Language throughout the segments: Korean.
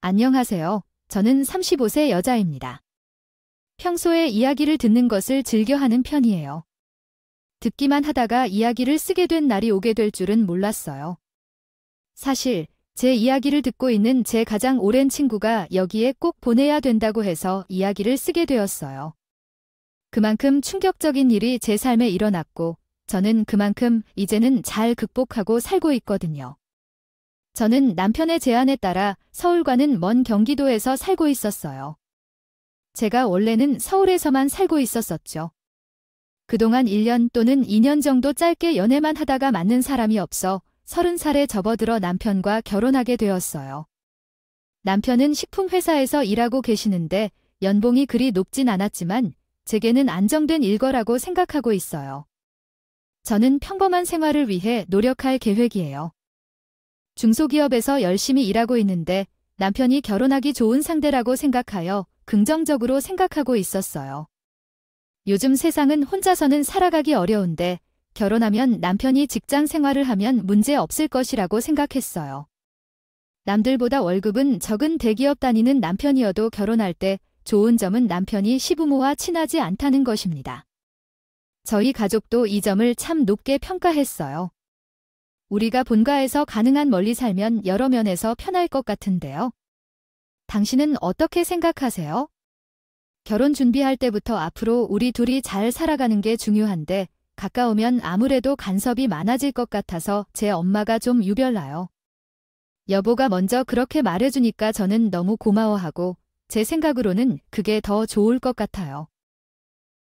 안녕하세요. 저는 35세 여자입니다. 평소에 이야기를 듣는 것을 즐겨하는 편이에요. 듣기만 하다가 이야기를 쓰게 된 날이 오게 될 줄은 몰랐어요. 사실 제 이야기를 듣고 있는 제 가장 오랜 친구가 여기에 꼭 보내야 된다고 해서 이야기를 쓰게 되었어요. 그만큼 충격적인 일이 제 삶에 일어났고 저는 그만큼 이제는 잘 극복하고 살고 있거든요. 저는 남편의 제안에 따라 서울과는 먼 경기도에서 살고 있었어요. 제가 원래는 서울에서만 살고 있었었죠. 그동안 1년 또는 2년 정도 짧게 연애만 하다가 맞는 사람이 없어 30살에 접어들어 남편과 결혼하게 되었어요. 남편은 식품회사에서 일하고 계시는데 연봉이 그리 높진 않았지만 제게는 안정된 일거라고 생각하고 있어요. 저는 평범한 생활을 위해 노력할 계획이에요. 중소기업에서 열심히 일하고 있는데 남편이 결혼하기 좋은 상대라고 생각하여 긍정적으로 생각하고 있었어요. 요즘 세상은 혼자서는 살아가기 어려운데 결혼하면 남편이 직장 생활을 하면 문제 없을 것이라고 생각했어요. 남들보다 월급은 적은 대기업 다니는 남편이어도 결혼할 때 좋은 점은 남편이 시부모와 친하지 않다는 것입니다. 저희 가족도 이 점을 참 높게 평가했어요. 우리가 본가에서 가능한 멀리 살면 여러 면에서 편할 것 같은데요. 당신은 어떻게 생각하세요? 결혼 준비할 때부터 앞으로 우리 둘이 잘 살아가는 게 중요한데 가까우면 아무래도 간섭이 많아질 것 같아서 제 엄마가 좀 유별나요. 여보가 먼저 그렇게 말해주니까 저는 너무 고마워하고 제 생각으로는 그게 더 좋을 것 같아요.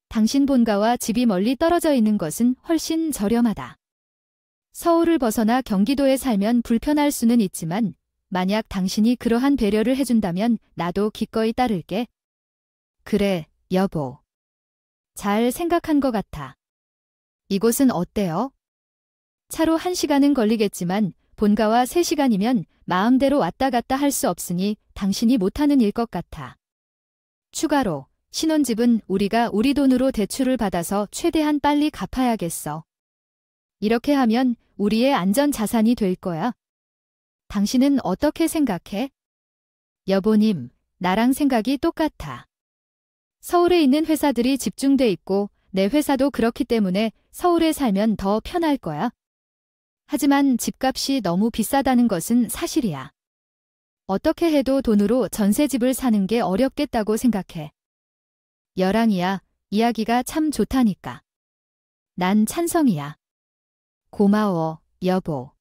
당신 본가와 집이 멀리 떨어져 있는 것은 훨씬 저렴하다. 서울을 벗어나 경기도에 살면 불편할 수는 있지만 만약 당신이 그러한 배려를 해준다면 나도 기꺼이 따를게. 그래, 여보. 잘 생각한 것 같아. 이곳은 어때요? 차로 1시간은 걸리겠지만 본가와 3시간이면 마음대로 왔다 갔다 할 수 없으니 당신이 못하는 일 것 같아. 추가로 신혼집은 우리가 우리 돈으로 대출을 받아서 최대한 빨리 갚아야겠어. 이렇게 하면 우리의 안전 자산이 될 거야. 당신은 어떻게 생각해? 여보님, 나랑 생각이 똑같아. 서울에 있는 회사들이 집중돼 있고 내 회사도 그렇기 때문에 서울에 살면 더 편할 거야. 하지만 집값이 너무 비싸다는 것은 사실이야. 어떻게 해도 돈으로 전세집을 사는 게 어렵겠다고 생각해. 여랑이야, 이야기가 참 좋다니까. 난 찬성이야. 고마워, 여보.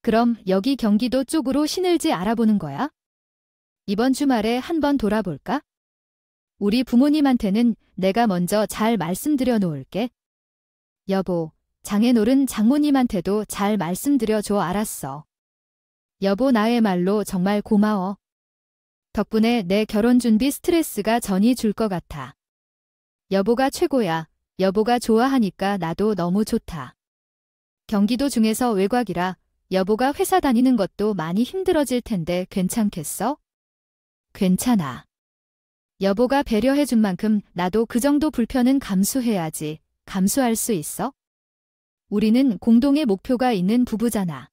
그럼 여기 경기도 쪽으로 시늘지 알아보는 거야? 이번 주말에 한번 돌아볼까? 우리 부모님한테는 내가 먼저 잘 말씀드려 놓을게. 여보, 장애놀은 장모님한테도 잘 말씀드려 줘. 알았어. 여보, 나의 말로 정말 고마워. 덕분에 내 결혼 준비 스트레스가 전이 줄 것 같아. 여보가 최고야. 여보가 좋아하니까 나도 너무 좋다. 경기도 중에서 외곽이라 여보가 회사 다니는 것도 많이 힘들어질 텐데 괜찮겠어? 괜찮아. 여보가 배려해 준 만큼 나도 그 정도 불편은 감수해야지. 감수할 수 있어? 우리는 공동의 목표가 있는 부부잖아.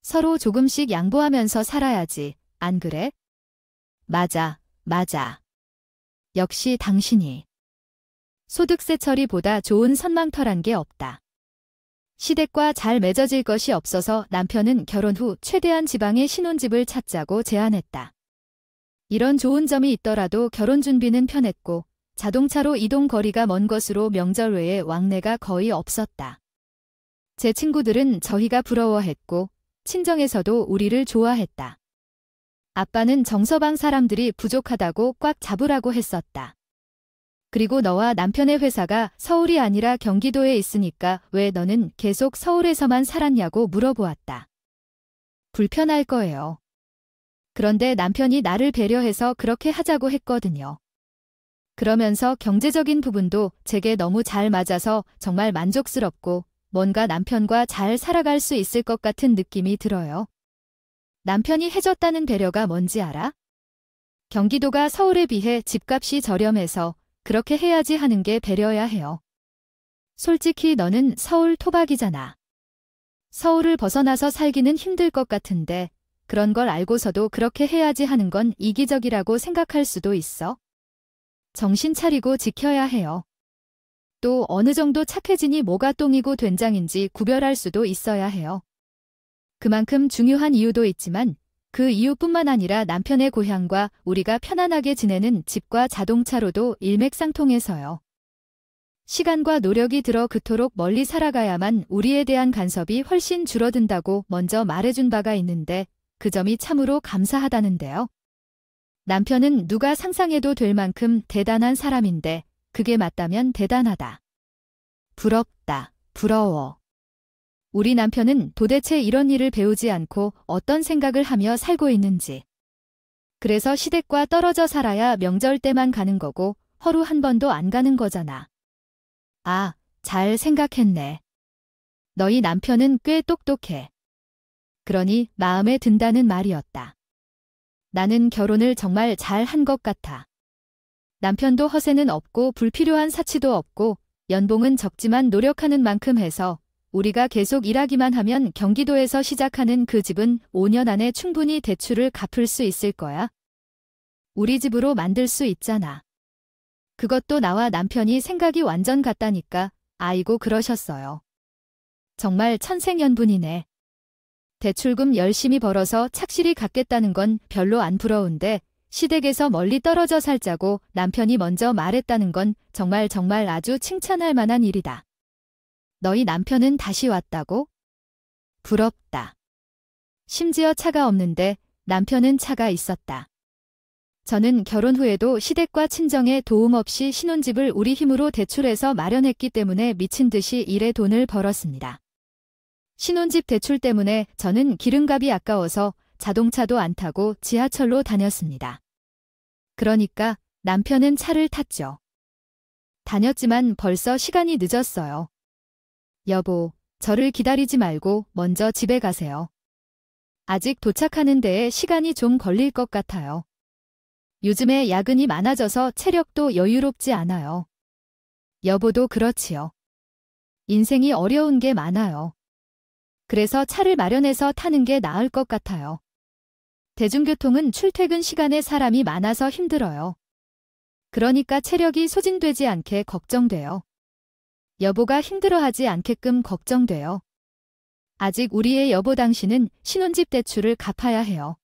서로 조금씩 양보하면서 살아야지. 안 그래? 맞아, 맞아. 역시 당신이. 소득세 처리보다 좋은 선망터란 게 없다. 시댁과 잘 맺어질 것이 없어서 남편은 결혼 후 최대한 지방에 신혼집을 찾자고 제안했다. 이런 좋은 점이 있더라도 결혼 준비는 편했고 자동차로 이동 거리가 먼 것으로 명절 외에 왕래가 거의 없었다. 제 친구들은 저희가 부러워했고 친정에서도 우리를 좋아했다. 아빠는 정서방 사람들이 부족하다고 꽉 잡으라고 했었다. 그리고 너와 남편의 회사가 서울이 아니라 경기도에 있으니까 왜 너는 계속 서울에서만 살았냐고 물어보았다. 불편할 거예요. 그런데 남편이 나를 배려해서 그렇게 하자고 했거든요. 그러면서 경제적인 부분도 제게 너무 잘 맞아서 정말 만족스럽고 뭔가 남편과 잘 살아갈 수 있을 것 같은 느낌이 들어요. 남편이 해줬다는 배려가 뭔지 알아? 경기도가 서울에 비해 집값이 저렴해서 그렇게 해야지 하는 게 배려야 해요. 솔직히 너는 서울 토박이잖아. 서울을 벗어나서 살기는 힘들 것 같은데 그런 걸 알고서도 그렇게 해야지 하는 건 이기적이라고 생각할 수도 있어. 정신 차리고 지켜야 해요. 또 어느 정도 착해지니 뭐가 똥이고 된장인지 구별할 수도 있어야 해요. 그만큼 중요한 이유도 있지만 그 이유뿐만 아니라 남편의 고향과 우리가 편안하게 지내는 집과 자동차로도 일맥상통해서요. 시간과 노력이 들어 그토록 멀리 살아가야만 우리에 대한 간섭이 훨씬 줄어든다고 먼저 말해준 바가 있는데 그 점이 참으로 감사하다는데요. 남편은 누가 상상해도 될 만큼 대단한 사람인데 그게 맞다면 대단하다. 부럽다. 부러워. 우리 남편은 도대체 이런 일을 배우지 않고 어떤 생각을 하며 살고 있는지. 그래서 시댁과 떨어져 살아야 명절 때만 가는 거고 허루 한 번도 안 가는 거잖아. 아, 잘 생각했네. 너희 남편은 꽤 똑똑해. 그러니 마음에 든다는 말이었다. 나는 결혼을 정말 잘 한 것 같아. 남편도 허세는 없고 불필요한 사치도 없고 연봉은 적지만 노력하는 만큼 해서 우리가 계속 일하기만 하면 경기도에서 시작하는 그 집은 5년 안에 충분히 대출을 갚을 수 있을 거야. 우리 집으로 만들 수 있잖아. 그것도 나와 남편이 생각이 완전 같다니까 아이고 그러셨어요. 정말 천생연분이네. 대출금 열심히 벌어서 착실히 갚겠다는 건 별로 안 부러운데 시댁에서 멀리 떨어져 살자고 남편이 먼저 말했다는 건 정말 아주 칭찬할 만한 일이다. 너희 남편은 다시 왔다고? 부럽다. 심지어 차가 없는데 남편은 차가 있었다. 저는 결혼 후에도 시댁과 친정의 도움 없이 신혼집을 우리 힘으로 대출해서 마련했기 때문에 미친 듯이 일에 돈을 벌었습니다. 신혼집 대출 때문에 저는 기름값이 아까워서 자동차도 안 타고 지하철로 다녔습니다. 그러니까 남편은 차를 탔죠. 다녔지만 벌써 시간이 늦었어요. 여보, 저를 기다리지 말고 먼저 집에 가세요. 아직 도착하는 데에 시간이 좀 걸릴 것 같아요. 요즘에 야근이 많아져서 체력도 여유롭지 않아요. 여보도 그렇지요. 인생이 어려운 게 많아요. 그래서 차를 마련해서 타는 게 나을 것 같아요. 대중교통은 출퇴근 시간에 사람이 많아서 힘들어요. 그러니까 체력이 소진되지 않게 걱정돼요. 여보가 힘들어하지 않게끔 걱정돼요. 아직 우리의 여보 당신은 신혼집 대출을 갚아야 해요.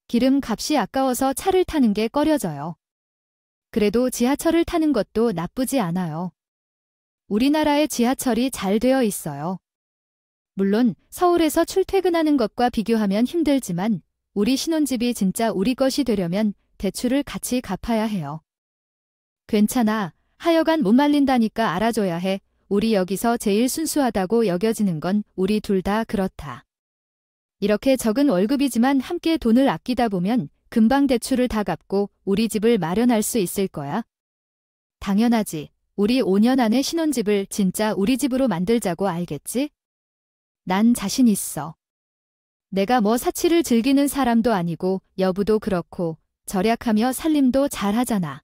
기름 값이 아까워서 차를 타는 게 꺼려져요. 그래도 지하철을 타는 것도 나쁘지 않아요. 우리나라의 지하철이 잘 되어 있어요. 물론 서울에서 출퇴근하는 것과 비교하면 힘들지만 우리 신혼집이 진짜 우리 것이 되려면 대출을 같이 갚아야 해요. 괜찮아. 하여간 못 말린다니까 알아줘야 해. 우리 여기서 제일 순수하다고 여겨지는 건 우리 둘 다 그렇다. 이렇게 적은 월급이지만 함께 돈을 아끼다 보면 금방 대출을 다 갚고 우리 집을 마련할 수 있을 거야. 당연하지. 우리 5년 안에 신혼집을 진짜 우리 집으로 만들자고 알겠지? 난 자신 있어. 내가 뭐 사치를 즐기는 사람도 아니고 여부도 그렇고 절약하며 살림도 잘하잖아.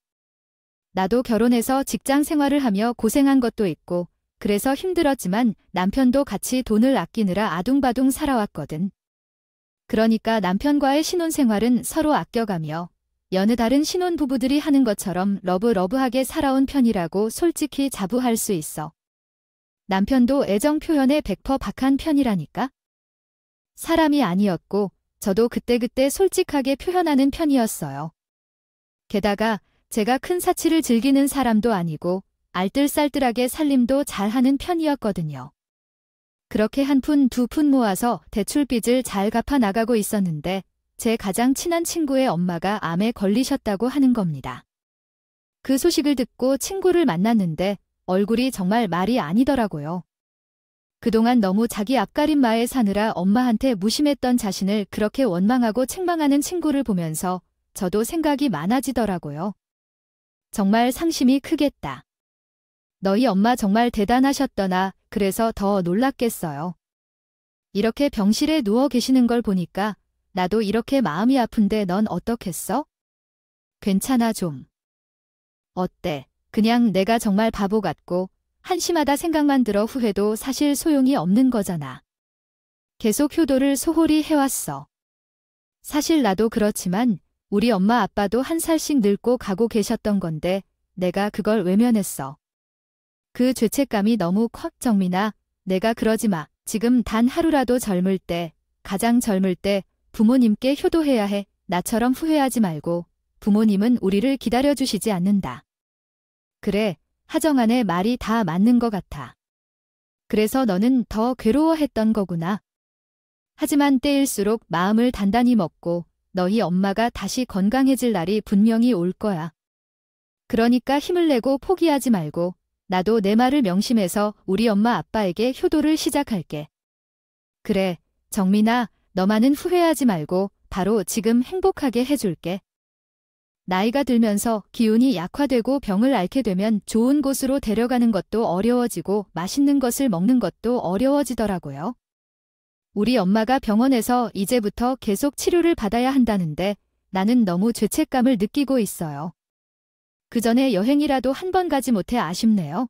나도 결혼해서 직장 생활을 하며 고생한 것도 있고 그래서 힘들었지만 남편도 같이 돈을 아끼느라 아둥바둥 살아왔거든. 그러니까 남편과의 신혼생활은 서로 아껴가며 여느 다른 신혼부부들이 하는 것처럼 러브하게 살아온 편이라고 솔직히 자부할 수 있어. 남편도 애정 표현에 100% 박한 편이라니까. 사람이 아니었고 저도 그때그때 솔직하게 표현하는 편이었어요. 게다가 제가 큰 사치를 즐기는 사람도 아니고 알뜰살뜰하게 살림도 잘하는 편이었거든요. 그렇게 한 푼 두 푼 모아서 대출빚을 잘 갚아 나가고 있었는데 제 가장 친한 친구의 엄마가 암에 걸리셨다고 하는 겁니다. 그 소식을 듣고 친구를 만났는데 얼굴이 정말 말이 아니더라고요. 그동안 너무 자기 앞가림마에 사느라 엄마한테 무심했던 자신을 그렇게 원망하고 책망하는 친구를 보면서 저도 생각이 많아지더라고요. 정말 상심이 크겠다. 너희 엄마 정말 대단하셨더나. 그래서 더 놀랐겠어요. 이렇게 병실에 누워 계시는 걸 보니까 나도 이렇게 마음이 아픈데 넌 어떻겠어? 괜찮아 좀. 어때? 그냥 내가 정말 바보 같고 한심하다 생각만 들어 후회도 사실 소용이 없는 거잖아. 계속 효도를 소홀히 해왔어. 사실 나도 그렇지만 우리 엄마 아빠도 한 살씩 늙고 가고 계셨던 건데 내가 그걸 외면했어. 그 죄책감이 너무 커. 정민아, 내가 그러지 마. 지금 단 하루라도 젊을 때, 가장 젊을 때 부모님께 효도해야 해. 나처럼 후회하지 말고. 부모님은 우리를 기다려주시지 않는다. 그래, 하정안의 말이 다 맞는 것 같아. 그래서 너는 더 괴로워했던 거구나. 하지만 때일수록 마음을 단단히 먹고 너희 엄마가 다시 건강해질 날이 분명히 올 거야. 그러니까 힘을 내고 포기하지 말고 나도 내 말을 명심해서 우리 엄마 아빠에게 효도를 시작할게. 그래, 정민아, 너만은 후회하지 말고 바로 지금 행복하게 해줄게. 나이가 들면서 기운이 약화되고 병을 앓게 되면 좋은 곳으로 데려가는 것도 어려워지고 맛있는 것을 먹는 것도 어려워지더라고요. 우리 엄마가 병원에서 이제부터 계속 치료를 받아야 한다는데 나는 너무 죄책감을 느끼고 있어요. 그 전에 여행이라도 한 번 가지 못해 아쉽네요.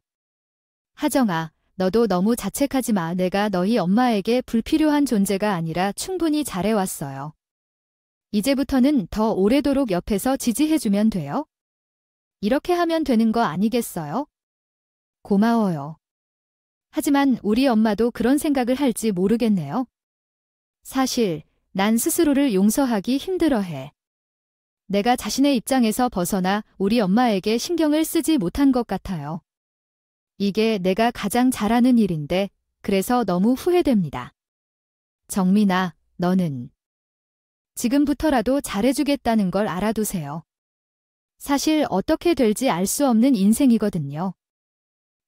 하정아, 너도 너무 자책하지 마. 내가 너희 엄마에게 불필요한 존재가 아니라 충분히 잘해왔어요. 이제부터는 더 오래도록 옆에서 지지해주면 돼요. 이렇게 하면 되는 거 아니겠어요? 고마워요. 하지만 우리 엄마도 그런 생각을 할지 모르겠네요. 사실 난 스스로를 용서하기 힘들어해. 내가 자신의 입장에서 벗어나 우리 엄마에게 신경을 쓰지 못한 것 같아요. 이게 내가 가장 잘하는 일인데 그래서 너무 후회됩니다. 정민아, 너는 지금부터라도 잘해주겠다는 걸 알아두세요. 사실 어떻게 될지 알 수 없는 인생이거든요.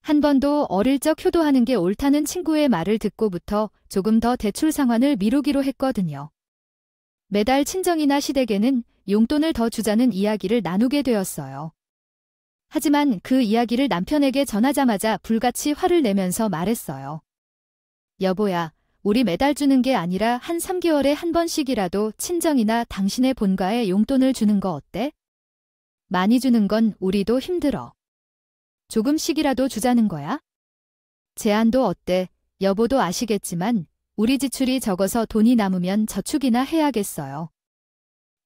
한 번도 어릴 적 효도하는 게 옳다는 친구의 말을 듣고부터 조금 더 대출 상환을 미루기로 했거든요. 매달 친정이나 시댁에는 용돈을 더 주자는 이야기를 나누게 되었어요. 하지만 그 이야기를 남편에게 전하자마자 불같이 화를 내면서 말했어요. 여보야, 우리 매달 주는 게 아니라 한 3개월에 한 번씩이라도 친정이나 당신의 본가에 용돈을 주는 거 어때? 많이 주는 건 우리도 힘들어. 조금씩이라도 주자는 거야? 제안도 어때? 여보도 아시겠지만 우리 지출이 적어서 돈이 남으면 저축이나 해야겠어요.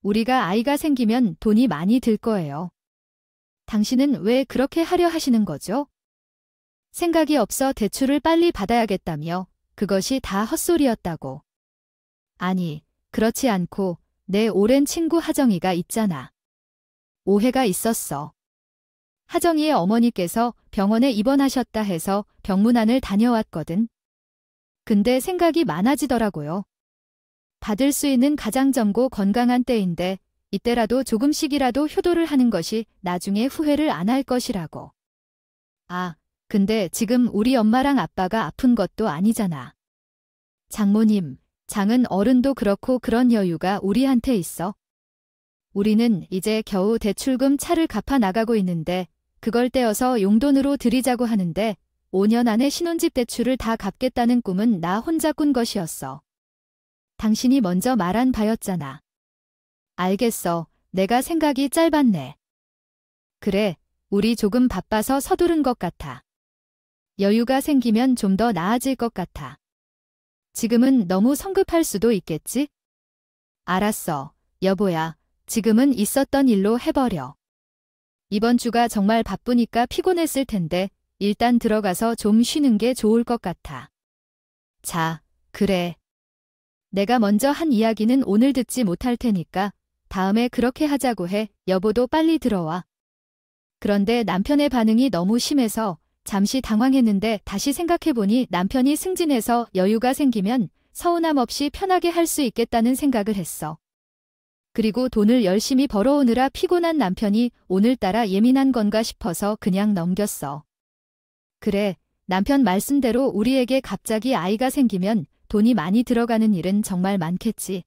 우리가 아이가 생기면 돈이 많이 들 거예요. 당신은 왜 그렇게 하려 하시는 거죠? 생각이 없어 대출을 빨리 받아야겠다며 그것이 다 헛소리였다고. 아니, 그렇지 않고 내 오랜 친구 하정이가 있잖아. 오해가 있었어. 하정이의 어머니께서 병원에 입원하셨다 해서 병문안을 다녀왔거든. 근데 생각이 많아지더라고요. 받을 수 있는 가장 젊고 건강한 때인데 이때라도 조금씩이라도 효도를 하는 것이 나중에 후회를 안 할 것이라고. 아, 근데 지금 우리 엄마랑 아빠가 아픈 것도 아니잖아. 장모님, 장은 어른도 그렇고 그런 여유가 우리한테 있어. 우리는 이제 겨우 대출금 차를 갚아 나가고 있는데 그걸 떼어서 용돈으로 드리자고 하는데 5년 안에 신혼집 대출을 다 갚겠다는 꿈은 나 혼자 꾼 것이었어. 당신이 먼저 말한 바였잖아. 알겠어. 내가 생각이 짧았네. 그래, 우리 조금 바빠서 서두른 것 같아. 여유가 생기면 좀 더 나아질 것 같아. 지금은 너무 성급할 수도 있겠지? 알았어, 여보야. 지금은 있었던 일로 해버려. 이번 주가 정말 바쁘니까 피곤했을 텐데 일단 들어가서 좀 쉬는 게 좋을 것 같아. 자, 그래. 내가 먼저 한 이야기는 오늘 듣지 못할 테니까 다음에 그렇게 하자고 해. 여보도 빨리 들어와. 그런데 남편의 반응이 너무 심해서 잠시 당황했는데 다시 생각해보니 남편이 승진해서 여유가 생기면 서운함 없이 편하게 할 수 있겠다는 생각을 했어. 그리고 돈을 열심히 벌어오느라 피곤한 남편이 오늘따라 예민한 건가 싶어서 그냥 넘겼어. 그래, 남편 말씀대로 우리에게 갑자기 아이가 생기면 돈이 많이 들어가는 일은 정말 많겠지.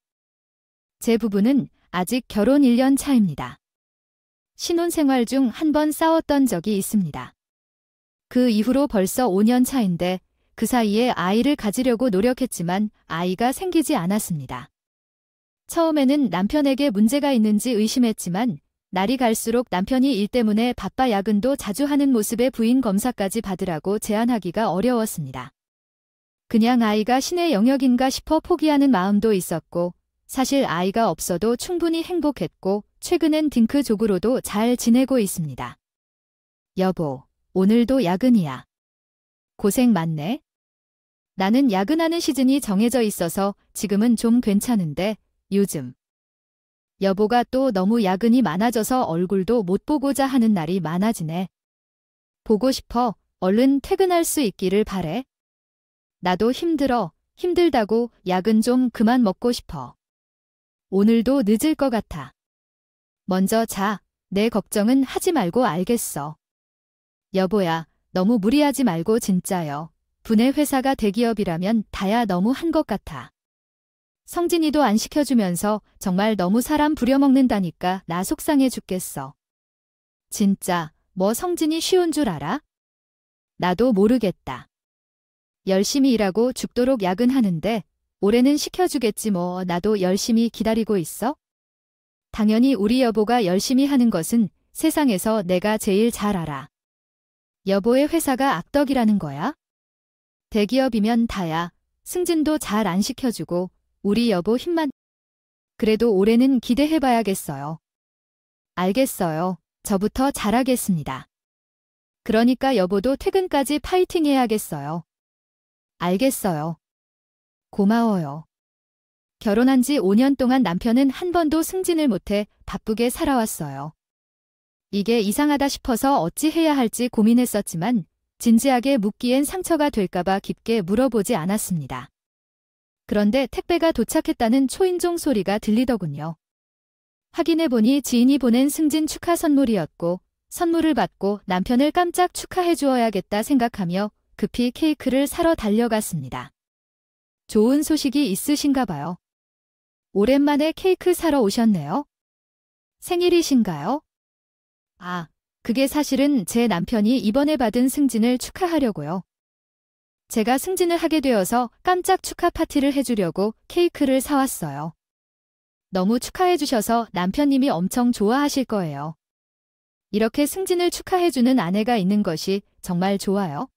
제 부부는 아직 결혼 1년 차입니다. 신혼생활 중 한 번 싸웠던 적이 있습니다. 그 이후로 벌써 5년 차인데 그 사이에 아이를 가지려고 노력했지만 아이가 생기지 않았습니다. 처음에는 남편에게 문제가 있는지 의심했지만 날이 갈수록 남편이 일 때문에 바빠 야근도 자주 하는 모습에 부인 검사까지 받으라고 제안하기가 어려웠습니다. 그냥 아이가 신의 영역인가 싶어 포기하는 마음도 있었고 사실 아이가 없어도 충분히 행복했고 최근엔 딩크족으로도 잘 지내고 있습니다. 여보, 오늘도 야근이야. 고생 많네. 나는 야근하는 시즌이 정해져 있어서 지금은 좀 괜찮은데 요즘 여보가 또 너무 야근이 많아져서 얼굴도 못 보고자 하는 날이 많아지네. 보고 싶어. 얼른 퇴근할 수 있기를 바래. 나도 힘들어. 힘들다고 야근 좀 그만 먹고 싶어. 오늘도 늦을 것 같아. 먼저 자. 내 걱정은 하지 말고 알겠어. 여보야, 너무 무리하지 말고 진짜요. 분의 회사가 대기업이라면 다야 너무 한 것 같아. 성진이도 안 시켜주면서 정말 너무 사람 부려먹는다니까 나 속상해 죽겠어. 진짜 뭐 성진이 쉬운 줄 알아? 나도 모르겠다. 열심히 일하고 죽도록 야근하는데 올해는 시켜주겠지 뭐. 나도 열심히 기다리고 있어. 당연히 우리 여보가 열심히 하는 것은 세상에서 내가 제일 잘 알아. 여보의 회사가 악덕이라는 거야? 대기업이면 다야. 승진도 잘 안 시켜주고 우리 여보 힘만. 그래도 올해는 기대해봐야겠어요. 알겠어요. 저부터 잘하겠습니다. 그러니까 여보도 퇴근까지 파이팅 해야겠어요. 알겠어요. 고마워요. 결혼한 지 5년 동안 남편은 한 번도 승진을 못해 바쁘게 살아왔어요. 이게 이상하다 싶어서 어찌 해야 할지 고민했었지만 진지하게 묻기엔 상처가 될까봐 깊게 물어보지 않았습니다. 그런데 택배가 도착했다는 초인종 소리가 들리더군요. 확인해보니 지인이 보낸 승진 축하 선물이었고 선물을 받고 남편을 깜짝 축하해 주어야겠다 생각하며 급히 케이크를 사러 달려갔습니다. 좋은 소식이 있으신가 봐요. 오랜만에 케이크 사러 오셨네요. 생일이신가요? 아, 그게 사실은 제 남편이 이번에 받은 승진을 축하하려고요. 제가 승진을 하게 되어서 깜짝 축하 파티를 해주려고 케이크를 사왔어요. 너무 축하해 주셔서 남편님이 엄청 좋아하실 거예요. 이렇게 승진을 축하해주는 아내가 있는 것이 정말 좋아요.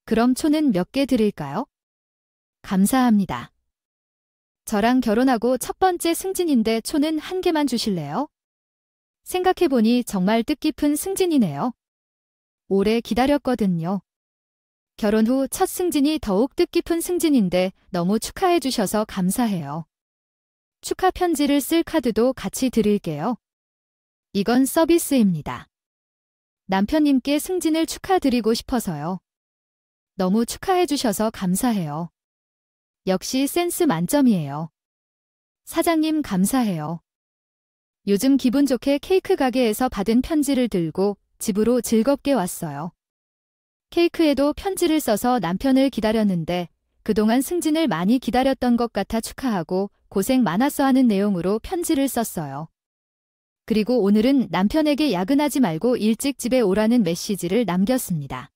그럼 초는 몇 개 드릴까요? 감사합니다. 저랑 결혼하고 첫 번째 승진인데 초는 1개만 주실래요? 생각해보니 정말 뜻깊은 승진이네요. 오래 기다렸거든요. 결혼 후 첫 승진이 더욱 뜻깊은 승진인데 너무 축하해 주셔서 감사해요. 축하 편지를 쓸 카드도 같이 드릴게요. 이건 서비스입니다. 남편님께 승진을 축하드리고 싶어서요. 너무 축하해 주셔서 감사해요. 역시 센스 만점이에요. 사장님 감사해요. 요즘 기분 좋게 케이크 가게에서 받은 편지를 들고 집으로 즐겁게 왔어요. 케이크에도 편지를 써서 남편을 기다렸는데 그동안 승진을 많이 기다렸던 것 같아 축하하고 고생 많았어 하는 내용으로 편지를 썼어요. 그리고 오늘은 남편에게 야근하지 말고 일찍 집에 오라는 메시지를 남겼습니다.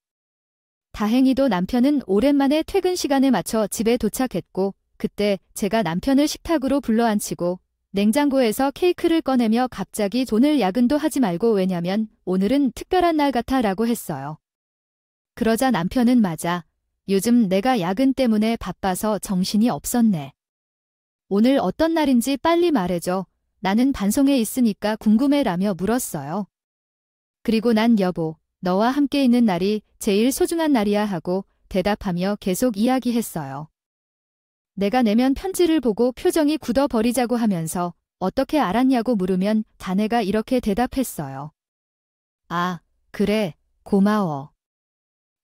다행히도 남편은 오랜만에 퇴근 시간에 맞춰 집에 도착했고 그때 제가 남편을 식탁으로 불러앉히고 냉장고에서 케이크를 꺼내며 갑자기 오늘 야근도 하지 말고 왜냐면 오늘은 특별한 날 같아 라고 했어요. 그러자 남편은 맞아. 요즘 내가 야근 때문에 바빠서 정신이 없었네. 오늘 어떤 날인지 빨리 말해줘. 나는 반송에 있으니까 궁금해라며 물었어요. 그리고 난 여보, 너와 함께 있는 날이 제일 소중한 날이야 하고 대답하며 계속 이야기했어요. 내가 내면 편지를 보고 표정이 굳어버리자고 하면서 어떻게 알았냐고 물으면 자네가 이렇게 대답했어요. 아, 그래, 고마워.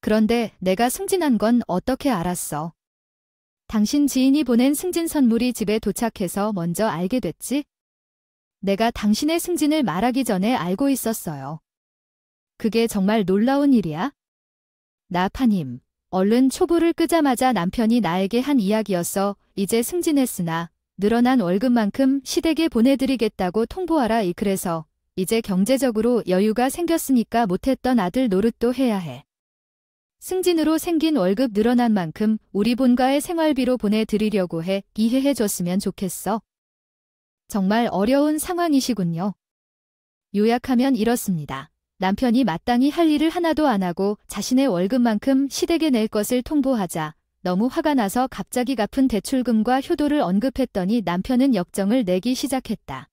그런데 내가 승진한 건 어떻게 알았어? 당신 지인이 보낸 승진 선물이 집에 도착해서 먼저 알게 됐지? 내가 당신의 승진을 말하기 전에 알고 있었어요. 그게 정말 놀라운 일이야? 나파님, 얼른 촛불을 끄자마자 남편이 나에게 한 이야기였어. 이제 승진했으나 늘어난 월급만큼 시댁에 보내드리겠다고 통보하라. 그래서 이제 경제적으로 여유가 생겼으니까 못했던 아들 노릇도 해야 해. 승진으로 생긴 월급 늘어난 만큼 우리 본가의 생활비로 보내드리려고 해. 이해해줬으면 좋겠어. 정말 어려운 상황이시군요. 요약하면 이렇습니다. 남편이 마땅히 할 일을 하나도 안 하고 자신의 월급만큼 시댁에 낼 것을 통보하자 너무 화가 나서 갑자기 갚은 대출금과 효도를 언급했더니 남편은 역정을 내기 시작했다.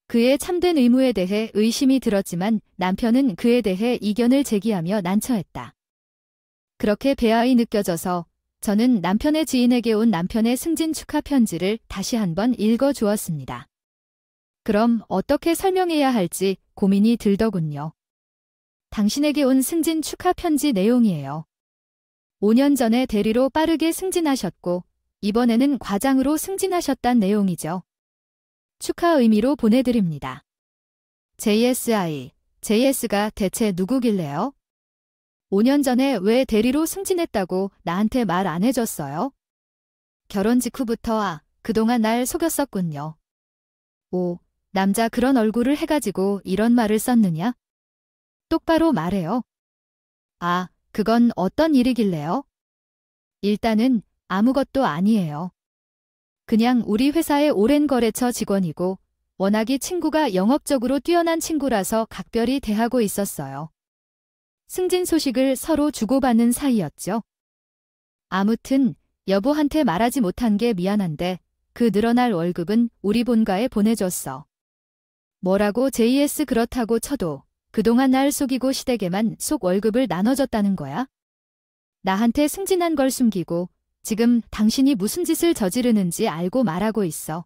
그의 참된 의무에 대해 의심이 들었지만 남편은 그에 대해 이견을 제기하며 난처했다. 그렇게 배아이 느껴져서 저는 남편의 지인에게 온 남편의 승진 축하 편지를 다시 한번 읽어주었습니다. 그럼 어떻게 설명해야 할지 고민이 들더군요. 당신에게 온 승진 축하 편지 내용이에요. 5년 전에 대리로 빠르게 승진하셨고 이번에는 과장으로 승진하셨단 내용이죠. 축하 의미로 보내드립니다. JS가 대체 누구길래요? 5년 전에 왜 대리로 승진했다고 나한테 말 안 해줬어요? 결혼 직후부터 그동안 날 속였었군요. 오, 남자 그런 얼굴을 해가지고 이런 말을 썼느냐? 똑바로 말해요. 아, 그건 어떤 일이길래요? 일단은 아무것도 아니에요. 그냥 우리 회사의 오랜 거래처 직원이고 워낙이 친구가 영업적으로 뛰어난 친구라서 각별히 대하고 있었어요. 승진 소식을 서로 주고받는 사이였죠. 아무튼 여보한테 말하지 못한 게 미안한데 그 늘어날 월급은 우리 본가에 보내줬어. 뭐라고 JS 그렇다고 쳐도 그동안 날 속이고 시댁에만 속 월급을 나눠줬다는 거야? 나한테 승진한 걸 숨기고 지금 당신이 무슨 짓을 저지르는지 알고 말하고 있어.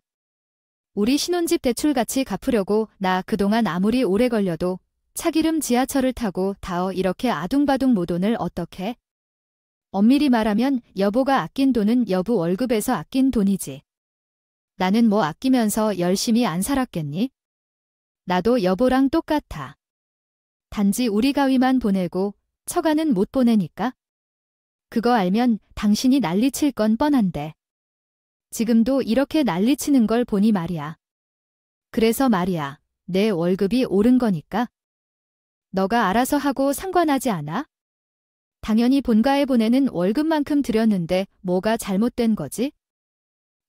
우리 신혼집 대출 같이 갚으려고 나 그동안 아무리 오래 걸려도 차기름 지하철을 타고 다어 이렇게 아둥바둥 못 온을 어떡해? 엄밀히 말하면 여보가 아낀 돈은 여보 월급에서 아낀 돈이지. 나는 뭐 아끼면서 열심히 안 살았겠니? 나도 여보랑 똑같아. 단지 우리 가위만 보내고 처가는 못 보내니까. 그거 알면 당신이 난리칠 건 뻔한데. 지금도 이렇게 난리치는 걸 보니 말이야. 그래서 말이야, 내 월급이 오른 거니까. 너가 알아서 하고 상관하지 않아? 당연히 본가에 보내는 월급만큼 드렸는데 뭐가 잘못된 거지?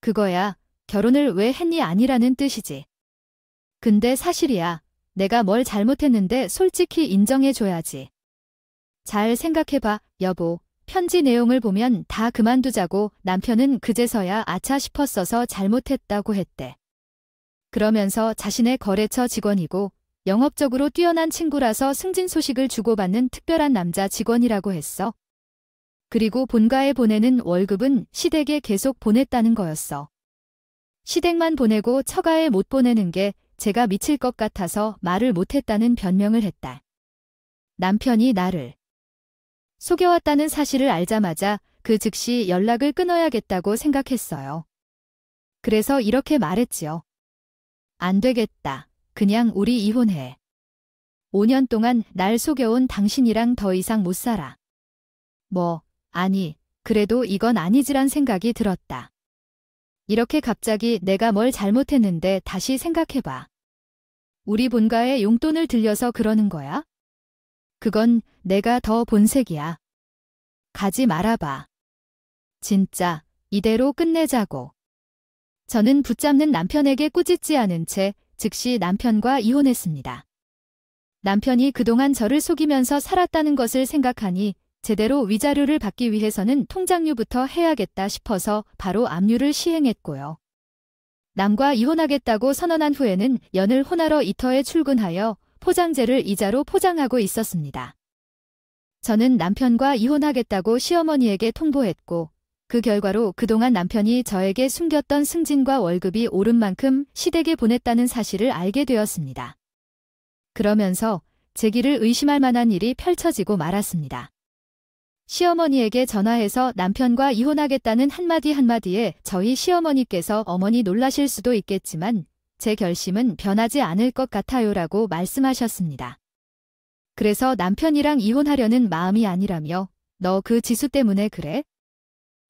그거야, 결혼을 왜 했니 아니라는 뜻이지. 근데 사실이야. 내가 뭘 잘못했는데 솔직히 인정해줘야지. 잘 생각해봐, 여보. 편지 내용을 보면 다 그만두자고 남편은 그제서야 아차 싶었어서 잘못했다고 했대. 그러면서 자신의 거래처 직원이고 영업적으로 뛰어난 친구라서 승진 소식을 주고받는 특별한 남자 직원이라고 했어. 그리고 본가에 보내는 월급은 시댁에 계속 보냈다는 거였어. 시댁만 보내고 처가에 못 보내는 게 제가 미칠 것 같아서 말을 못했다는 변명을 했다. 남편이 나를 속여왔다는 사실을 알자마자 그 즉시 연락을 끊어야겠다고 생각했어요. 그래서 이렇게 말했지요. 안 되겠다. 그냥 우리 이혼해. 5년 동안 날 속여온 당신이랑 더 이상 못 살아. 아니, 그래도 이건 아니지란 생각이 들었다. 이렇게 갑자기 내가 뭘 잘못했는데 다시 생각해봐. 우리 본가에 용돈을 들려서 그러는 거야? 그건 내가 더 본색이야. 가지 말아봐. 진짜 이대로 끝내자고. 저는 붙잡는 남편에게 꾸짖지 않은 채 즉시 남편과 이혼했습니다. 남편이 그동안 저를 속이면서 살았다는 것을 생각하니 제대로 위자료를 받기 위해서는 통장료부터 해야겠다 싶어서 바로 압류를 시행했고요. 남과 이혼하겠다고 선언한 후에는 연을 혼하러 이터에 출근하여 포장재를 이자로 포장하고 있었습니다. 저는 남편과 이혼하겠다고 시어머니에게 통보했고 그 결과로 그동안 남편이 저에게 숨겼던 승진과 월급이 오른 만큼 시댁에 보냈다는 사실을 알게 되었습니다. 그러면서 제 길을 의심할 만한 일이 펼쳐지고 말았습니다. 시어머니에게 전화해서 남편과 이혼하겠다는 한마디에 저희 시어머니께서 어머니 놀라실 수도 있겠지만 제 결심은 변하지 않을 것 같아요라고 말씀하셨습니다. 그래서 남편이랑 이혼하려는 마음이 아니라며 너 그 지수 때문에 그래?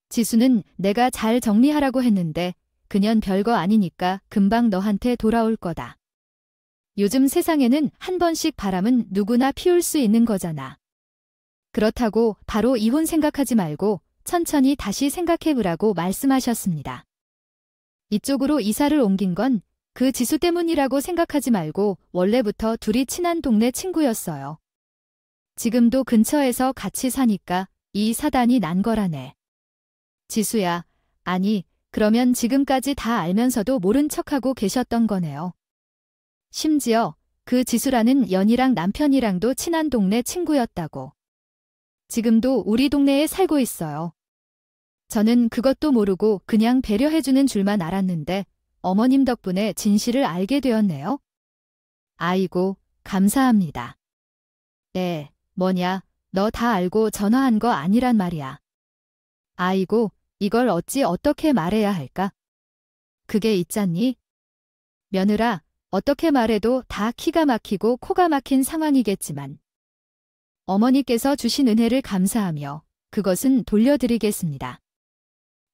지수는 내가 잘 정리하라고 했는데 그년 별거 아니니까 금방 너한테 돌아올 거다. 요즘 세상에는 한 번씩 바람은 누구나 피울 수 있는 거잖아. 그렇다고 바로 이혼 생각하지 말고 천천히 다시 생각해보라고 말씀하셨습니다. 이쪽으로 이사를 옮긴 건 그 지수 때문이라고 생각하지 말고 원래부터 둘이 친한 동네 친구였어요. 지금도 근처에서 같이 사니까 이 사단이 난 거라네. 지수야, 아니, 그러면 지금까지 다 알면서도 모른 척하고 계셨던 거네요. 심지어 그 지수라는 연이랑 남편이랑도 친한 동네 친구였다고. 지금도 우리 동네에 살고 있어요. 저는 그것도 모르고 그냥 배려해주는 줄만 알았는데 어머님 덕분에 진실을 알게 되었네요. 아이고, 감사합니다. 네, 뭐냐, 너 다 알고 전화한 거 아니란 말이야. 아이고, 이걸 어떻게 말해야 할까? 그게 있잖니? 며느라, 어떻게 말해도 다 기가 막히고 코가 막힌 상황이겠지만 어머니께서 주신 은혜를 감사하며 그것은 돌려드리겠습니다.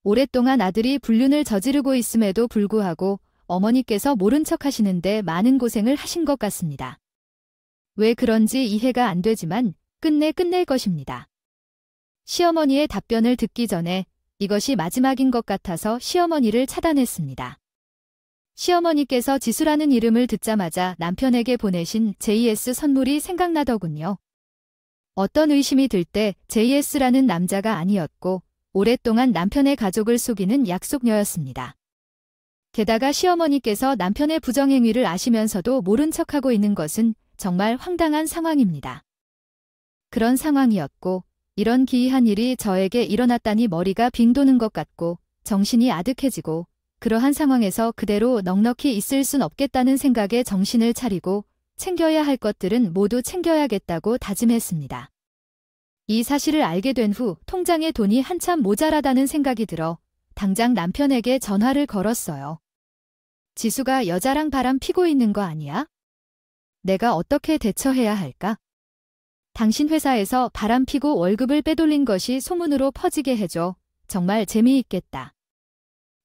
오랫동안 아들이 불륜을 저지르고 있음에도 불구하고 어머니께서 모른 척 하시는데 많은 고생을 하신 것 같습니다. 왜 그런지 이해가 안 되지만 끝내 끝낼 것입니다. 시어머니의 답변을 듣기 전에 이것이 마지막인 것 같아서 시어머니를 차단했습니다. 시어머니께서 지수라는 이름을 듣자마자 남편에게 보내신 JS 선물이 생각나더군요. 어떤 의심이 들 때 JS라는 남자가 아니었고 오랫동안 남편의 가족을 속이는 약속녀였습니다. 게다가 시어머니께서 남편의 부정행위를 아시면서도 모른 척하고 있는 것은 정말 황당한 상황입니다. 그런 상황이었고 이런 기이한 일이 저에게 일어났다니 머리가 빙 도는 것 같고 정신이 아득해지고 그러한 상황에서 그대로 넉넉히 있을 순 없겠다는 생각에 정신을 차리고 챙겨야 할 것들은 모두 챙겨야겠다고 다짐했습니다. 이 사실을 알게 된 후 통장에 돈이 한참 모자라다는 생각이 들어 당장 남편에게 전화를 걸었어요. 지수가 여자랑 바람 피고 있는 거 아니야? 내가 어떻게 대처해야 할까? 당신 회사에서 바람 피고 월급을 빼돌린 것이 소문으로 퍼지게 해줘. 정말 재미있겠다.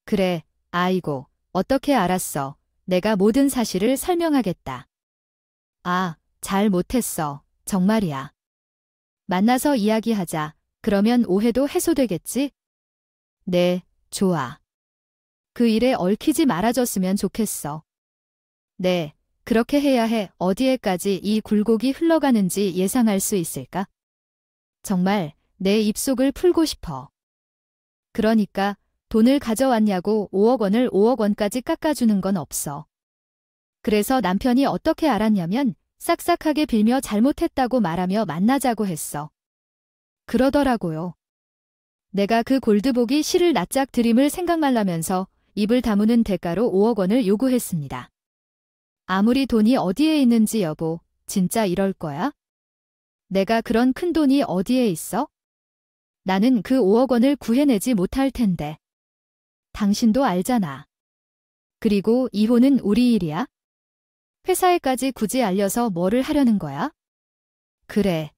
그래. 아이고, 어떻게 알았어. 내가 모든 사실을 설명하겠다. 아, 잘 못했어. 정말이야. 만나서 이야기하자. 그러면 오해도 해소되겠지? 네, 좋아. 그 일에 얽히지 말아줬으면 좋겠어. 네, 그렇게 해야 해. 어디에까지 이 굴곡이 흘러가는지 예상할 수 있을까? 정말 내 입속을 풀고 싶어. 그러니까 돈을 가져왔냐고 5억 원을 5억 원까지 깎아주는 건 없어. 그래서 남편이 어떻게 알았냐면 싹싹하게 빌며 잘못했다고 말하며 만나자고 했어. 그러더라고요. 내가 그 골드보기 실을 납작 들임을 생각말라면서 입을 다무는 대가로 5억 원을 요구했습니다. 아무리 돈이 어디에 있는지 여보, 진짜 이럴 거야? 내가 그런 큰 돈이 어디에 있어? 나는 그 5억 원을 구해내지 못할 텐데. 당신도 알잖아. 그리고 이혼은 우리 일이야? 회사에까지 굳이 알려서 뭐를 하려는 거야? 그래.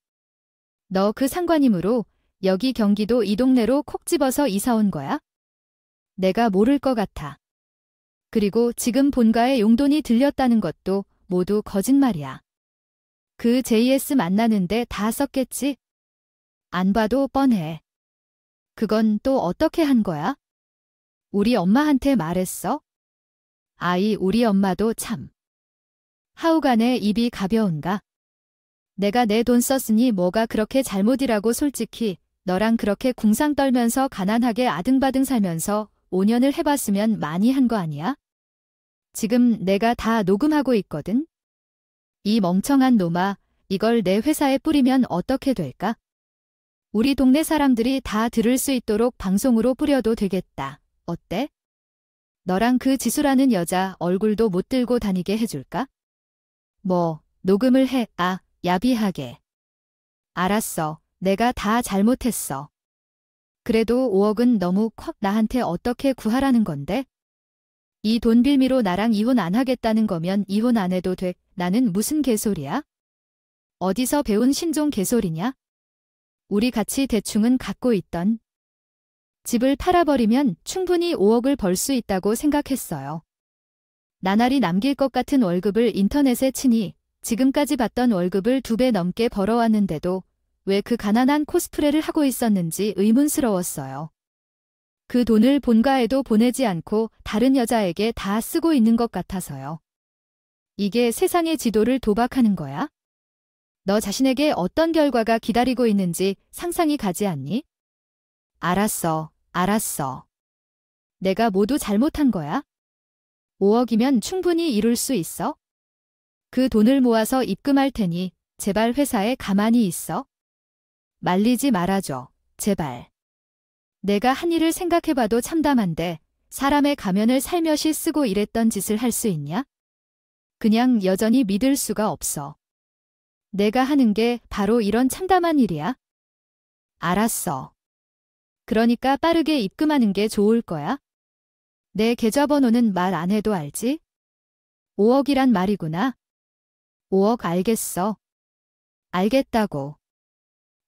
너 그 상관이므로 여기 경기도 이 동네로 콕 집어서 이사 온 거야? 내가 모를 것 같아. 그리고 지금 본가에 용돈이 들렸다는 것도 모두 거짓말이야. 그 JS 만나는데 다 썼겠지? 안 봐도 뻔해. 그건 또 어떻게 한 거야? 우리 엄마한테 말했어? 아이, 우리 엄마도 참. 하우간에 입이 가벼운가? 내가 내 돈 썼으니 뭐가 그렇게 잘못이라고. 솔직히 너랑 그렇게 궁상 떨면서 가난하게 아등바등 살면서 5년을 해봤으면 많이 한 거 아니야? 지금 내가 다 녹음하고 있거든? 이 멍청한 놈아, 이걸 내 회사에 뿌리면 어떻게 될까? 우리 동네 사람들이 다 들을 수 있도록 방송으로 뿌려도 되겠다. 어때? 너랑 그 지수라는 여자 얼굴도 못 들고 다니게 해줄까? 뭐, 녹음을 해. 아, 야비하게. 알았어. 내가 다 잘못했어. 그래도 5억은 너무 커. 나한테 어떻게 구하라는 건데? 이 돈 빌미로 나랑 이혼 안 하겠다는 거면 이혼 안 해도 돼. 나는 무슨 개소리야? 어디서 배운 신종 개소리냐? 우리 같이 대충은 갖고 있던 집을 팔아버리면 충분히 5억을 벌 수 있다고 생각했어요. 나날이 남길 것 같은 월급을 인터넷에 치니 지금까지 받던 월급을 2배 넘게 벌어왔는데도 왜 그 가난한 코스프레를 하고 있었는지 의문스러웠어요. 그 돈을 본가에도 보내지 않고 다른 여자에게 다 쓰고 있는 것 같아서요. 이게 세상의 지도를 도박하는 거야? 너 자신에게 어떤 결과가 기다리고 있는지 상상이 가지 않니? 알았어. 알았어. 내가 모두 잘못한 거야? 5억이면 충분히 이룰 수 있어? 그 돈을 모아서 입금할 테니 제발 회사에 가만히 있어. 말리지 말아줘. 제발. 내가 한 일을 생각해봐도 참담한데 사람의 가면을 살며시 쓰고 이랬던 짓을 할 수 있냐? 그냥 여전히 믿을 수가 없어. 내가 하는 게 바로 이런 참담한 일이야? 알았어. 그러니까 빠르게 입금하는 게 좋을 거야? 내 계좌번호는 말 안 해도 알지? 5억이란 말이구나. 5억 알겠어. 알겠다고.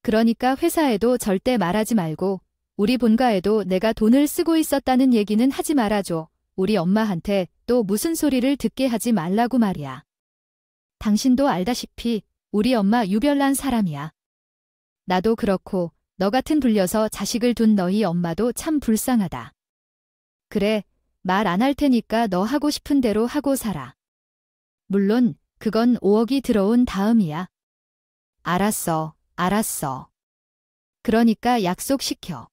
그러니까 회사에도 절대 말하지 말고 우리 본가에도 내가 돈을 쓰고 있었다는 얘기는 하지 말아줘. 우리 엄마한테 또 무슨 소리를 듣게 하지 말라고 말이야. 당신도 알다시피 우리 엄마 유별난 사람이야. 나도 그렇고 너 같은 불려서 자식을 둔 너희 엄마도 참 불쌍하다. 그래, 말 안 할 테니까 너 하고 싶은 대로 하고 살아. 물론 그건 5억이 들어온 다음이야. 알았어, 알았어. 그러니까 약속시켜.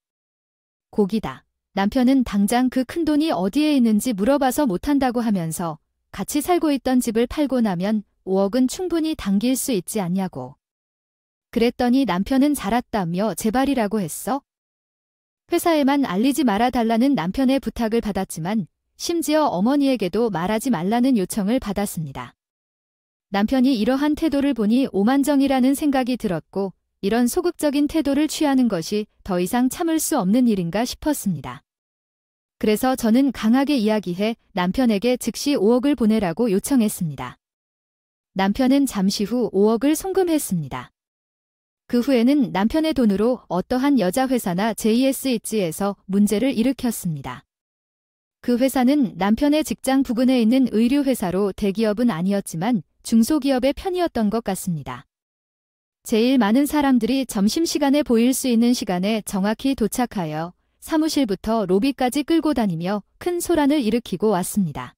고기다. 남편은 당장 그 큰돈이 어디에 있는지 물어봐서 못한다고 하면서 같이 살고 있던 집을 팔고 나면 5억은 충분히 당길 수 있지 않냐고. 그랬더니 남편은 잘았다며 제발이라고 했어. 회사에만 알리지 말아달라는 남편의 부탁을 받았지만 심지어 어머니에게도 말하지 말라는 요청을 받았습니다. 남편이 이러한 태도를 보니 오만정이라는 생각이 들었고 이런 소극적인 태도를 취하는 것이 더 이상 참을 수 없는 일인가 싶었습니다. 그래서 저는 강하게 이야기해 남편에게 즉시 5억을 보내라고 요청했습니다. 남편은 잠시 후 5억을 송금했습니다. 그 후에는 남편의 돈으로 어떠한 여자 회사나 JSH에서 문제를 일으켰습니다. 그 회사는 남편의 직장 부근에 있는 의류회사로 대기업은 아니었지만 중소기업의 편이었던 것 같습니다. 제일 많은 사람들이 점심시간에 보일 수 있는 시간에 정확히 도착하여 사무실부터 로비까지 끌고 다니며 큰 소란을 일으키고 왔습니다.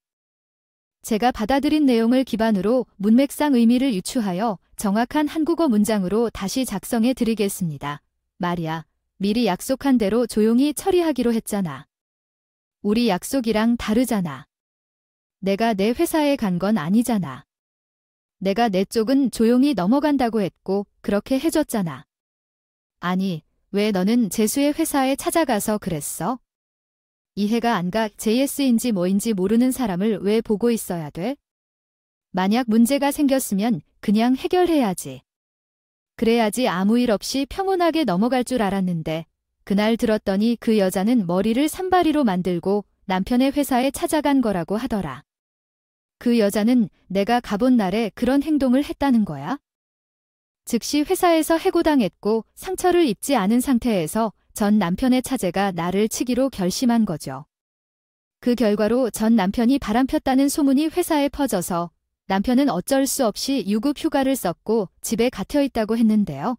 제가 받아들인 내용을 기반으로 문맥상 의미를 유추하여 정확한 한국어 문장으로 다시 작성해 드리겠습니다. 말이야, 미리 약속한 대로 조용히 처리하기로 했잖아. 우리 약속이랑 다르잖아. 내가 내 회사에 간 건 아니잖아. 내가 내 쪽은 조용히 넘어간다고 했고 그렇게 해줬잖아. 아니, 왜 너는 재수의 회사에 찾아가서 그랬어? 이해가 안 가. JS인지 뭐인지 모르는 사람을 왜 보고 있어야 돼? 만약 문제가 생겼으면 그냥 해결해야지. 그래야지 아무 일 없이 평온하게 넘어갈 줄 알았는데 그날 들었더니 그 여자는 머리를 산발이로 만들고 남편의 회사에 찾아간 거라고 하더라. 그 여자는 내가 가본 날에 그런 행동을 했다는 거야? 즉시 회사에서 해고당했고 상처를 입지 않은 상태에서 전 남편의 차제가 나를 치기로 결심한 거죠. 그 결과로 전 남편이 바람폈다는 소문이 회사에 퍼져서 남편은 어쩔 수 없이 유급 휴가를 썼고 집에 갇혀 있다고 했는데요.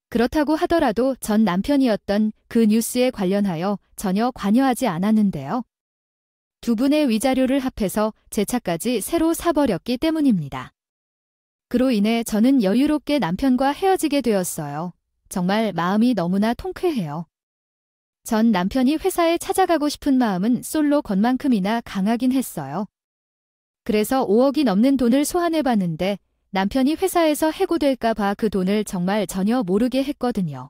그렇다고 하더라도 전 남편이었던 그 뉴스에 관련하여 전혀 관여하지 않았는데요. 두 분의 위자료를 합해서 제 차까지 새로 사버렸기 때문입니다. 그로 인해 저는 여유롭게 남편과 헤어지게 되었어요. 정말 마음이 너무나 통쾌해요. 전 남편이 회사에 찾아가고 싶은 마음은 솔로 것만큼이나 강하긴 했어요. 그래서 5억이 넘는 돈을 소환해봤는데 남편이 회사에서 해고될까 봐 그 돈을 정말 전혀 모르게 했거든요.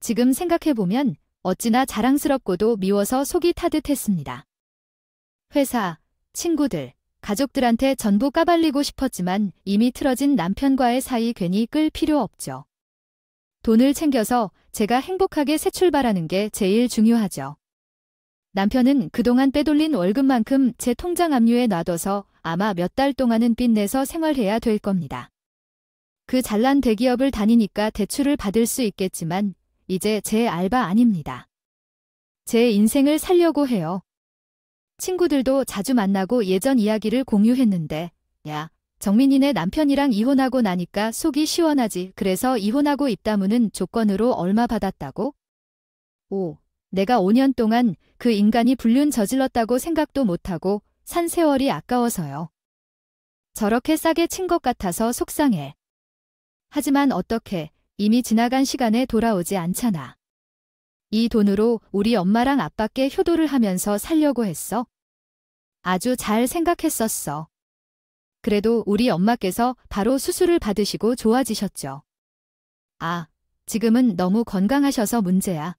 지금 생각해보면 어찌나 자랑스럽고도 미워서 속이 타듯했습니다. 회사, 친구들, 가족들한테 전부 까발리고 싶었지만 이미 틀어진 남편과의 사이 괜히 끌 필요 없죠. 돈을 챙겨서 제가 행복하게 새 출발하는 게 제일 중요하죠. 남편은 그동안 빼돌린 월급만큼 제 통장 압류에 놔둬서 아마 몇 달 동안은 빚내서 생활해야 될 겁니다. 그 잘난 대기업을 다니니까 대출을 받을 수 있겠지만 이제 제 알바 아닙니다. 제 인생을 살려고 해요. 친구들도 자주 만나고 예전 이야기를 공유했는데 야, 정민이네 남편이랑 이혼하고 나니까 속이 시원하지. 그래서 이혼하고 입다무는 조건으로 얼마 받았다고? 오, 내가 5년 동안 그 인간이 불륜 저질렀다고 생각도 못하고 산 세월이 아까워서요. 저렇게 싸게 친 것 같아서 속상해. 하지만 어떡해, 이미 지나간 시간에 돌아오지 않잖아. 이 돈으로 우리 엄마랑 아빠께 효도를 하면서 살려고 했어. 아주 잘 생각했었어. 그래도 우리 엄마께서 바로 수술을 받으시고 좋아지셨죠. 아, 지금은 너무 건강하셔서 문제야.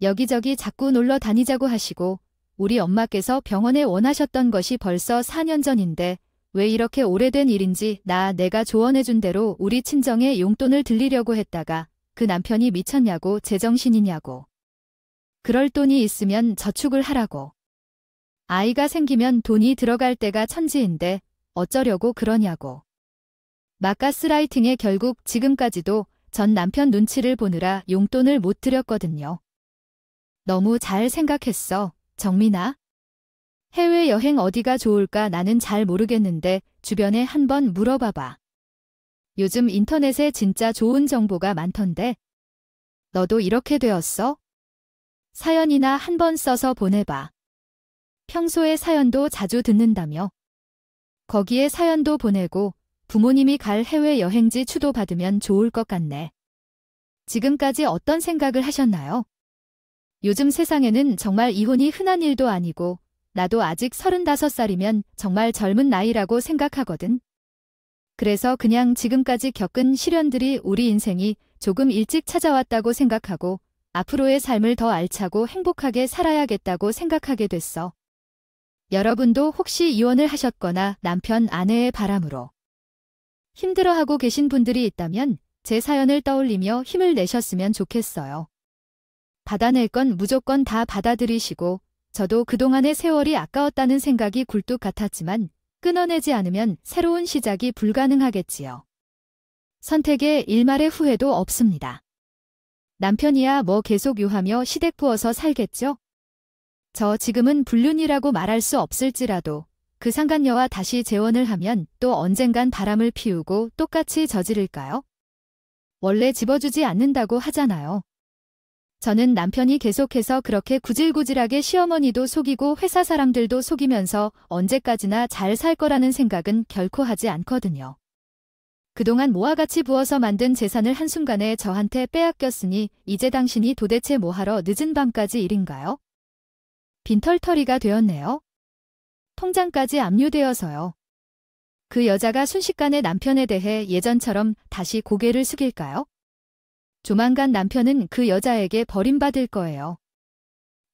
여기저기 자꾸 놀러 다니자고 하시고 우리 엄마께서 병원에 원하셨던 것이 벌써 4년 전인데 왜 이렇게 오래된 일인지 내가 조언해준 대로 우리 친정에 용돈을 들리려고 했다가 그 남편이 미쳤냐고 제정신이냐고. 그럴 돈이 있으면 저축을 하라고. 아이가 생기면 돈이 들어갈 때가 천지인데 어쩌려고 그러냐고. 막 가스라이팅에 결국 지금까지도 전 남편 눈치를 보느라 용돈을 못 드렸거든요. 너무 잘 생각했어, 정민아. 해외여행 어디가 좋을까 나는 잘 모르겠는데 주변에 한번 물어봐봐. 요즘 인터넷에 진짜 좋은 정보가 많던데. 너도 이렇게 되었어? 사연이나 한번 써서 보내봐. 평소에 사연도 자주 듣는다며. 거기에 사연도 보내고 부모님이 갈 해외여행지 추도받으면 좋을 것 같네. 지금까지 어떤 생각을 하셨나요? 요즘 세상에는 정말 이혼이 흔한 일도 아니고 나도 아직 35살이면 정말 젊은 나이라고 생각하거든. 그래서 그냥 지금까지 겪은 시련들이 우리 인생이 조금 일찍 찾아왔다고 생각하고 앞으로의 삶을 더 알차고 행복하게 살아야겠다고 생각하게 됐어. 여러분도 혹시 이혼을 하셨거나 남편, 아내의 바람으로 힘들어하고 계신 분들이 있다면 제 사연을 떠올리며 힘을 내셨으면 좋겠어요. 받아낼 건 무조건 다 받아들이시고 저도 그동안의 세월이 아까웠다는 생각이 굴뚝 같았지만 끊어내지 않으면 새로운 시작이 불가능하겠지요. 선택에 일말의 후회도 없습니다. 남편이야 뭐 계속 유하며 시댁 부어서 살겠죠? 저 지금은 불륜이라고 말할 수 없을지라도 그 상간녀와 다시 재혼을 하면 또 언젠간 바람을 피우고 똑같이 저지를까요? 원래 집어주지 않는다고 하잖아요. 저는 남편이 계속해서 그렇게 구질구질하게 시어머니도 속이고 회사 사람들도 속이면서 언제까지나 잘 살 거라는 생각은 결코 하지 않거든요. 그동안 모아 같이 부어서 만든 재산을 한순간에 저한테 빼앗겼으니 이제 당신이 도대체 뭐하러 늦은 밤까지 일인가요? 빈털터리가 되었네요. 통장까지 압류되어서요. 그 여자가 순식간에 남편에 대해 예전처럼 다시 고개를 숙일까요? 조만간 남편은 그 여자에게 버림받을 거예요.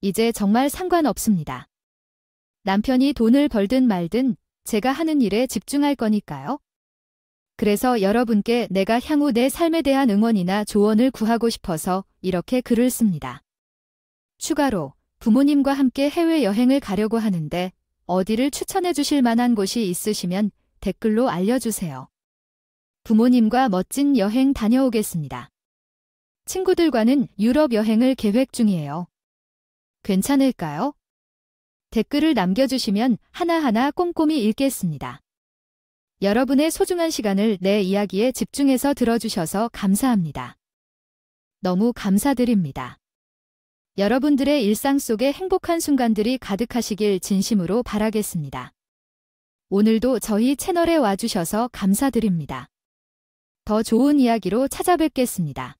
이제 정말 상관없습니다. 남편이 돈을 벌든 말든 제가 하는 일에 집중할 거니까요. 그래서 여러분께 내가 향후 내 삶에 대한 응원이나 조언을 구하고 싶어서 이렇게 글을 씁니다. 추가로 부모님과 함께 해외여행을 가려고 하는데 어디를 추천해 주실 만한 곳이 있으시면 댓글로 알려주세요. 부모님과 멋진 여행 다녀오겠습니다. 친구들과는 유럽 여행을 계획 중이에요. 괜찮을까요? 댓글을 남겨주시면 하나하나 꼼꼼히 읽겠습니다. 여러분의 소중한 시간을 내 이야기에 집중해서 들어주셔서 감사합니다. 너무 감사드립니다. 여러분들의 일상 속에 행복한 순간들이 가득하시길 진심으로 바라겠습니다. 오늘도 저희 채널에 와주셔서 감사드립니다. 더 좋은 이야기로 찾아뵙겠습니다.